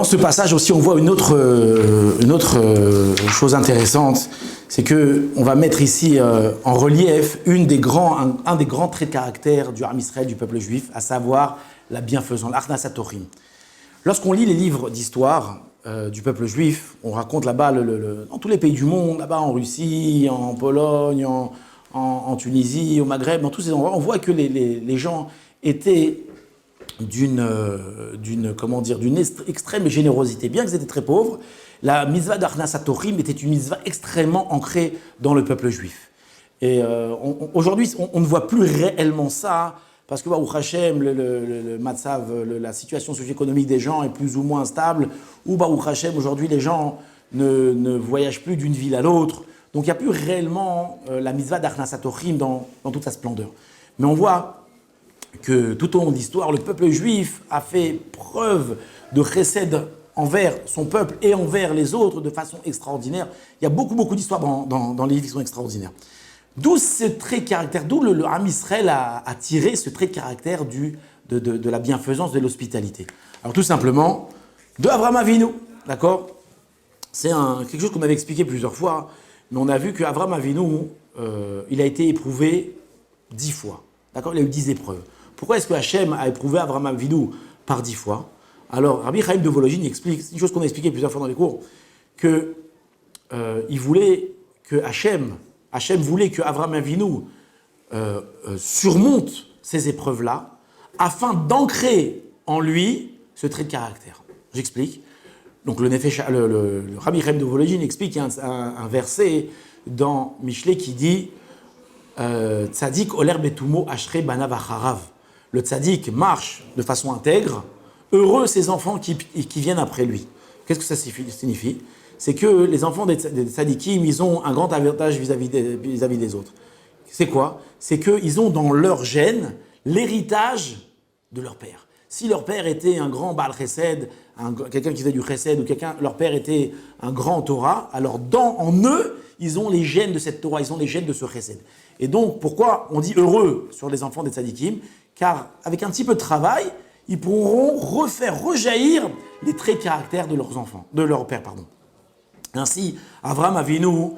Dans ce passage aussi, on voit une autre chose intéressante, c'est que on va mettre ici en relief un des grands traits de caractère du Ham Israël, du peuple juif, à savoir la bienfaisance, l'Achnasat Torim. Lorsqu'on lit les livres d'histoire du peuple juif, on raconte là-bas, dans tous les pays du monde, là-bas en Russie, en Pologne, en Tunisie, au Maghreb, dans tous ces endroits, on voit que les gens étaient d'une extrême générosité. Bien qu'ils étaient très pauvres, la mitzvah d'Achnasat Torim était une mitzvah extrêmement ancrée dans le peuple juif. Et aujourd'hui, on ne voit plus réellement ça, parce que Baruch Hashem, le matzav, la situation socio-économique des gens est plus ou moins stable, ou Baruch Hashem, aujourd'hui, les gens ne voyagent plus d'une ville à l'autre. Donc il n'y a plus réellement la mitzvah d'Achnasat Torim dans toute sa splendeur. Mais on voit que tout au long de l'histoire, le peuple juif a fait preuve de chesed envers son peuple et envers les autres de façon extraordinaire. Il y a beaucoup d'histoires dans les livres qui sont extraordinaires. D'où ce trait de caractère, d'où le Ham Israël a tiré ce trait de caractère de la bienfaisance, de l'hospitalité. Alors tout simplement, de Avraham Avinu, d'accord ? C'est quelque chose qu'on avait expliqué plusieurs fois, mais on a vu qu'Avraham Avinu, il a été éprouvé 10 fois, d'accord ? Il a eu 10 épreuves. Pourquoi est-ce que Hachem a éprouvé Avraham Avinu par 10 fois ? Alors, Rabbi Chaim de Volojine explique, c'est une chose qu'on a expliqué plusieurs fois dans les cours, que il voulait que Hachem voulait que Avraham Avinu surmonte ces épreuves-là, afin d'ancrer en lui ce trait de caractère. J'explique. Donc le Rabbi Chaim de Volojine explique un verset dans Mishlei qui dit Tzadik oler betumo ashrei banav acharav. Le tzaddik marche de façon intègre, heureux ses enfants qui viennent après lui. Qu'est-ce que ça signifie ? C'est que les enfants des tzaddikim, ils ont un grand avantage vis-à-vis des autres. C'est quoi ? C'est qu'ils ont dans leur gène l'héritage de leur père. Si leur père était un grand Baal Chesed, quelqu'un qui faisait du Chesed, ou leur père était un grand Torah, alors en eux, ils ont les gènes de cette Torah, ils ont les gènes de ce Chesed. Et donc, pourquoi on dit heureux sur les enfants des tzaddikim ? Car avec un petit peu de travail, ils pourront rejaillir les traits de caractère de leur père. Ainsi, Avraham Avinu,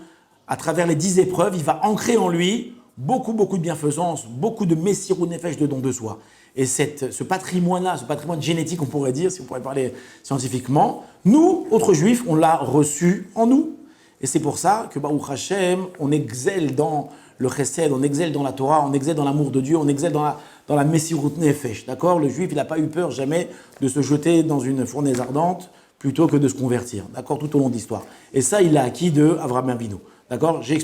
à travers les 10 épreuves, il va ancrer en lui beaucoup de bienfaisance, beaucoup de messirou nefesh, de don de soi. Et ce patrimoine-là, ce patrimoine génétique, on pourrait dire, si on pourrait parler scientifiquement, nous, autres juifs, on l'a reçu en nous. Et c'est pour ça que Baruch Hashem, on excelle dans le chesed, on excelle dans la Torah, on excelle dans l'amour de Dieu, on excelle dans la messirut nefesh. D'accord ? Le juif, il n'a pas eu peur jamais de se jeter dans une fournaise ardente plutôt que de se convertir. D'accord ? Tout au long de l'histoire. Et ça, il l'a acquis de Avraham Avinu. D'accord ? J'ai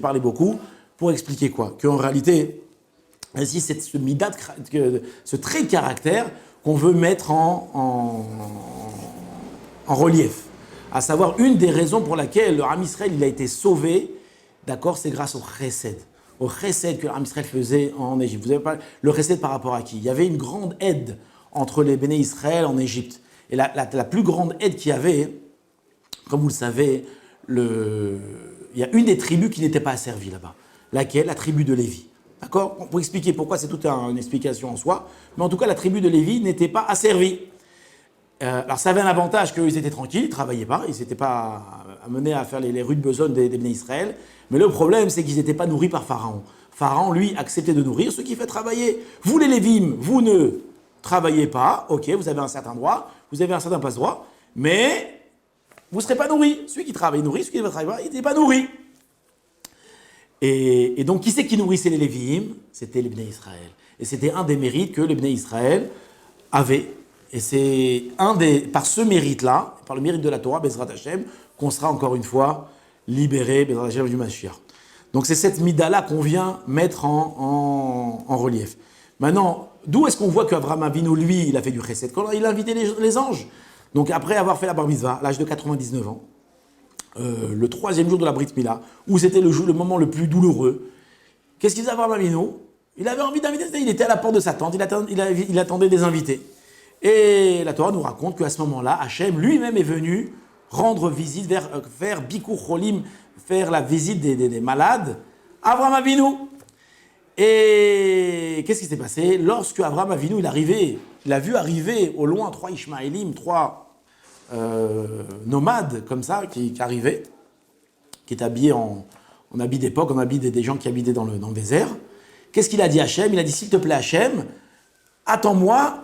parlé beaucoup pour expliquer quoi ? Qu'en réalité, ainsi, c'est ce midat, ce trait de caractère qu'on veut mettre en relief. À savoir, une des raisons pour laquelle le Ham Israël il a été sauvé, d'accord, c'est grâce au chesed. Au chesed que le Ham Israël faisait en Égypte. Vous avez pas le chesed par rapport à qui ? Il y avait une grande aide entre les Béné Israël en Égypte. Et la plus grande aide qu'il y avait, comme vous le savez, il y a une des tribus qui n'était pas asservie là-bas. Laquelle ? La tribu de Lévi. D'accord ? Pour expliquer pourquoi, c'est toute une explication en soi. Mais en tout cas, la tribu de Lévi n'était pas asservie. Alors ça avait un avantage qu'ils étaient tranquilles, ils ne travaillaient pas, ils n'étaient pas amenés à faire les rudes besognes des Béné Israël. Mais le problème, c'est qu'ils n'étaient pas nourris par Pharaon. Pharaon, lui, acceptait de nourrir ceux qui fait travailler. Vous, les Lévim, vous ne travaillez pas, ok, vous avez un certain droit, vous avez un certain passe-droit, mais vous ne serez pas nourris. Celui qui travaille nourrit, celui qui ne travaille pas, il n'était pas nourri. Et donc, qui c'est qui nourrissait les Lévim ? C'était les Béné Israël. Et c'était un des mérites que les Béné Israël avaient. Et c'est par ce mérite-là, par le mérite de la Torah, Bezrat Hashem, qu'on sera encore une fois libéré, Bezrat Hashem du Mashiach. Donc c'est cette mida-là qu'on vient mettre en relief. Maintenant, d'où est-ce qu'on voit qu'Avraham Avinu, lui, il a fait du chesed ? Quand il a invité les anges. Donc après avoir fait la bar mitzvah, à l'âge de 99 ans, le 3e jour de la Brit Mila, où c'était le moment le plus douloureux, qu'est-ce qu'il faisait Avraham Avinu ? Il avait envie d'inviter, il était à la porte de sa tente, il attendait des invités. Et la Torah nous raconte qu'à ce moment-là, Hachem lui-même est venu rendre visite, faire Bikur Cholim, faire la visite des malades, Avraham Avinu. Et qu'est-ce qui s'est passé ? Lorsque Avraham Avinu il a vu arriver au loin 3 Ishmaélim, 3 nomade comme ça qui arrivait, qui est habillé en habit d'époque, en habit des gens qui habitaient dans le désert. Qu'est-ce qu'il a dit à Hachem? Il a dit, s'il te plaît Hachem, attends-moi,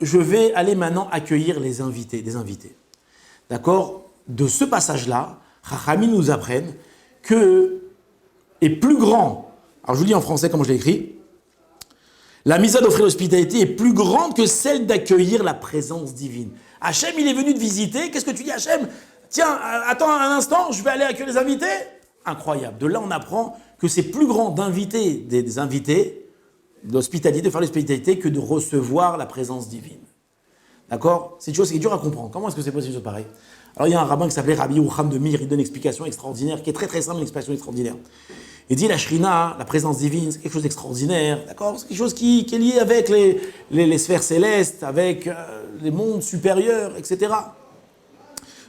je vais aller maintenant accueillir des invités. D'accord? De ce passage-là, Chachamim nous apprennent que est plus grand, alors je vous lis en français comment je l'ai écrit, la mise d'offrir l'hospitalité est plus grande que celle d'accueillir la présence divine. Hachem, il est venu te visiter, qu'est-ce que tu dis Hachem? Tiens, attends un instant, je vais aller accueillir les invités? Incroyable. De là, on apprend que c'est plus grand d'inviter des invités, d'hospitalité, de faire l'hospitalité, que de recevoir la présence divine. D'accord? C'est une chose qui est dure à comprendre. Comment est-ce que c'est possible de pareil? Alors, il y a un rabbin qui s'appelait Rabbi Yehucham de Mir, il donne une explication extraordinaire, qui est très très simple, une explication extraordinaire. Il dit la Shrina, la présence divine, c'est quelque chose d'extraordinaire, d'accord? C'est quelque chose qui est lié avec les sphères célestes, avec les mondes supérieurs, etc.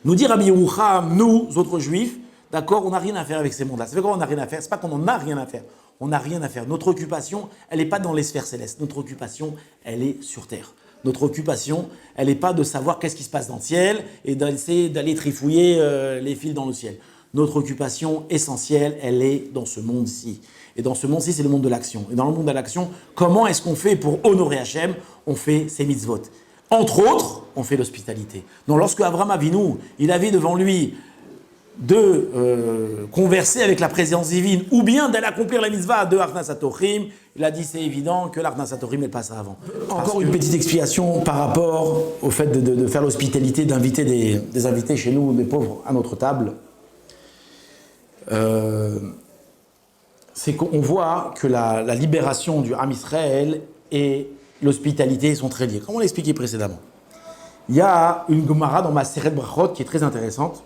Nous dit Rabbi Yehucham, nous, autres juifs, d'accord, on n'a rien à faire avec ces mondes-là. Ça fait quoi on n'a rien à faire? C'est pas qu'on n'en a rien à faire. On n'a rien à faire. Notre occupation, elle n'est pas dans les sphères célestes. Notre occupation, elle est sur Terre. Notre occupation, elle n'est pas de savoir qu'est-ce qui se passe dans le ciel et d'essayer d'aller trifouiller les fils dans le ciel. Notre occupation essentielle, elle est dans ce monde-ci. Et dans ce monde-ci, c'est le monde de l'action. Et dans le monde de l'action, comment est-ce qu'on fait pour honorer Hachem? On fait ses mitzvot. Entre autres, on fait l'hospitalité. Donc lorsque Abraham Avinu, il avait devant lui de converser avec la présence divine ou bien d'aller accomplir la mitzvah de Arnas HaTochim, il a dit c'est évident que l'Arnas HaTochim elle passera avant. Encore une petite explication par rapport au fait de faire l'hospitalité, d'inviter des invités chez nous, des pauvres à notre table. C'est qu'on voit que la libération du Ham Israël et l'hospitalité sont très liées. Comme on l'a expliqué précédemment. Il y a une Gemara dans Maseret Brachot qui est très intéressante.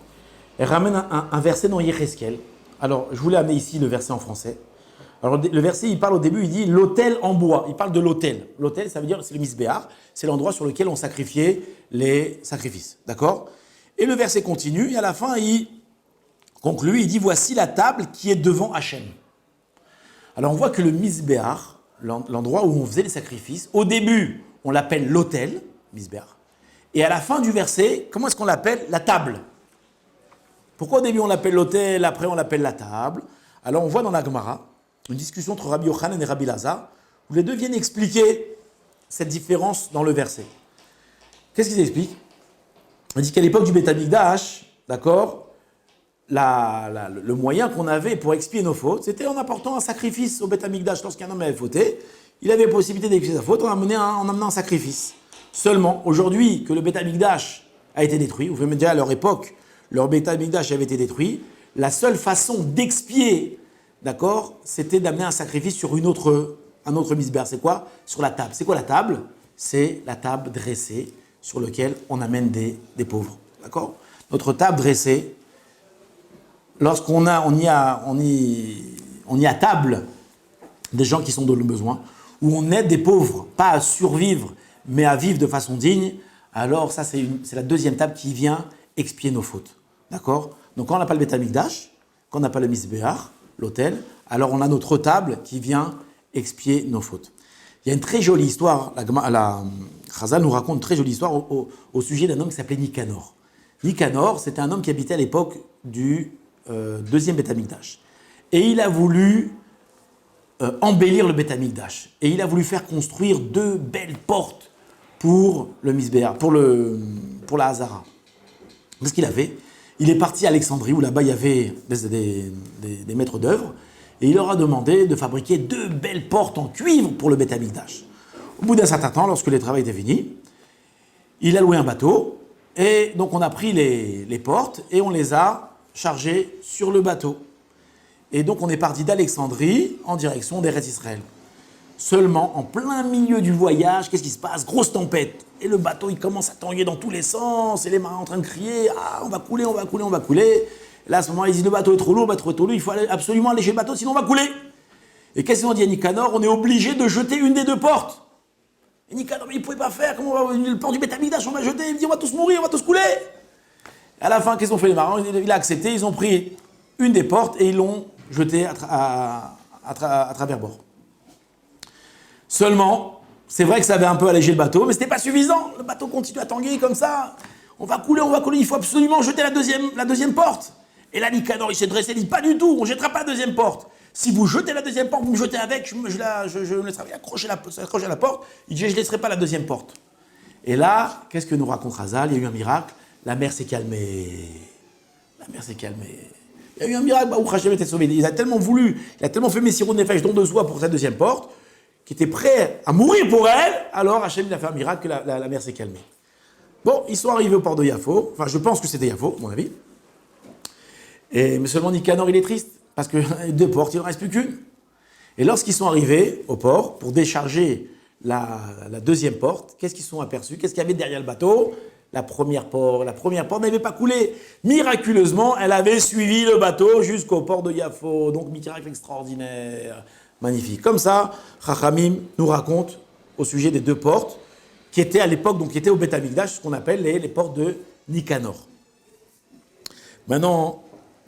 Elle ramène un verset dans Yecheskel. Alors, je voulais amener ici le verset en français. Alors, le verset, il parle au début, il dit l'autel en bois. Il parle de l'autel. L'autel, ça veut dire, c'est le misbéar. C'est l'endroit sur lequel on sacrifiait les sacrifices. D'accord? Et le verset continue, et à la fin, il conclut, il dit voici la table qui est devant Hachem. Alors, on voit que le misbéar, l'endroit où on faisait les sacrifices, au début, on l'appelle l'autel, misbéar. Et à la fin du verset, comment est-ce qu'on l'appelle? La table. Pourquoi au début on l'appelle l'autel, après on l'appelle la table? Alors on voit dans la Gemara une discussion entre Rabbi Yochanan et Rabbi Lazar, où les deux viennent expliquer cette différence dans le verset. Qu'est-ce qu'ils expliquent? On dit qu'à l'époque du Beth Amikdash, d'accord, le moyen qu'on avait pour expier nos fautes, c'était en apportant un sacrifice au Beth Amikdash. Lorsqu'un homme avait fauté, il avait la possibilité d'expier sa faute en amenant un sacrifice. Seulement, aujourd'hui que le Beth Amikdash a été détruit, vous pouvez me dire à leur époque, leur Beth Amikdash avait été détruit, la seule façon d'expier, d'accord, c'était d'amener un sacrifice sur un autre misbéar. C'est quoi? Sur la table. C'est quoi la table? C'est la table dressée sur laquelle on amène des pauvres. D'accord? Notre table dressée, lorsqu'on y a table des gens qui sont dans le besoin, où on aide des pauvres, pas à survivre, mais à vivre de façon digne, alors ça c'est la deuxième table qui vient expier nos fautes. D'accord? Donc quand on n'a pas le Beth Amikdash, quand on n'a pas le misbéar, l'autel, alors on a notre table qui vient expier nos fautes. Il y a une très jolie histoire, la Chazal nous raconte une très jolie histoire au sujet d'un homme qui s'appelait Nicanor. Nicanor, c'était un homme qui habitait à l'époque du deuxième Beth Amikdash. Et il a voulu embellir le Beth Amikdash. Et il a voulu faire construire 2 belles portes pour le misbéar, pour la Hazara. Qu'est-ce qu'il a fait? Il est parti à Alexandrie, où là-bas il y avait des maîtres d'œuvre, et il leur a demandé de fabriquer 2 belles portes en cuivre pour le Beth Amikdash. Au bout d'un certain temps, lorsque les travaux étaient finis, il a loué un bateau, et donc on a pris les portes, et on les a chargées sur le bateau. Et donc on est parti d'Alexandrie en direction d'Eretz Israël. Seulement, en plein milieu du voyage, qu'est-ce qui se passe? Grosse tempête. Et le bateau, il commence à tanguer dans tous les sens. Et les marins en train de crier, ah, on va couler, on va couler, on va couler. Et là, à ce moment-là, ils disent, le bateau est trop lourd, il faut absolument alléger le bateau, sinon on va couler. Et qu'est-ce qu'on dit à Nicanor? On est obligé de jeter une des 2 portes. Et Nicanor, mais il ne pouvait pas faire, comment on va, le port du Beth Amikdash, on va jeter. Il dit, on va tous mourir, on va tous couler. Et à la fin, qu'est-ce qu'ont fait les marins? Il a accepté, ils ont pris une des portes et ils l'ont jetée à travers bord. Seulement, c'est vrai que ça avait un peu allégé le bateau, mais ce n'était pas suffisant. Le bateau continue à tanguer comme ça. on va couler, il faut absolument jeter la deuxième porte. Et là, Nicanor, il s'est dressé, il dit, pas du tout, on ne jettera pas la deuxième porte. Si vous jetez la deuxième porte, vous me jetez avec, je me laisserai accrocher à la porte, il dit, je ne laisserai pas la deuxième porte. Et là, qu'est-ce que nous raconte Razal? Il y a eu un miracle, la mer s'est calmée. La mer s'est calmée. Il y a eu un miracle, où Hachem était sauvé. Il a tellement voulu, il a tellement fait Messirut Nefesh, don de soi pour cette deuxième porte, qu'il était prêt à mourir pour elle, alors Hachem il a fait un miracle que la mer s'est calmée. Bon, ils sont arrivés au port de Yafo, enfin je pense que c'était Yafo, à mon avis. Mais seulement Nicanor, il est triste, parce que deux portes, il n'en reste plus qu'une. Et lorsqu'ils sont arrivés au port pour décharger la deuxième porte, qu'est-ce qu'ils sont aperçus? Qu'est-ce qu'il y avait derrière le bateau? La première porte n'avait pas coulé. Miraculeusement, elle avait suivi le bateau jusqu'au port de Yafo. Donc, miracle extraordinaire. Magnifique. Comme ça, Chachamim nous raconte au sujet des deux portes qui étaient à l'époque, donc qui étaient au Beth Amikdash, ce qu'on appelle les portes de Nicanor. Maintenant,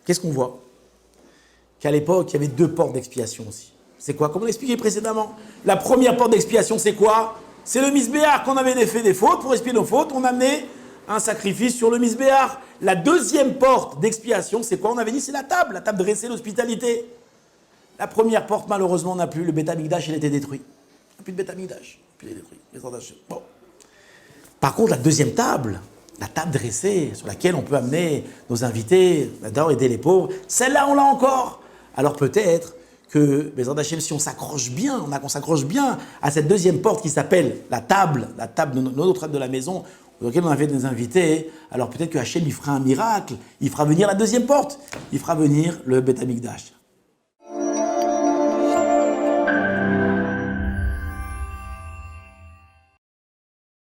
qu'est-ce qu'on voit? Qu'à l'époque, il y avait deux portes d'expiation aussi. C'est quoi? Comme on l'expliquait précédemment. La première porte d'expiation, c'est quoi? C'est le misbéar. Quand on avait fait des fautes, pour expier nos fautes, on amenait un sacrifice sur le misbéar. La deuxième porte d'expiation, c'est quoi? On avait dit, c'est la table dressée, l'hospitalité. La première porte, malheureusement, n'a plus. Le Beth Amikdash, il était détruit. Il n'y a plus de Beth Amikdash. Il est détruit. Bon. Par contre, la deuxième table, la table dressée, sur laquelle on peut amener nos invités, d'abord aider les pauvres, celle-là, on l'a encore. Alors peut-être que, Bézard Hachem, si on s'accroche bien à cette deuxième porte qui s'appelle la table de notre table de la maison, dans laquelle on avait des invités, alors peut-être que Hachem, il fera un miracle, il fera venir la deuxième porte, il fera venir le Beth Amikdash.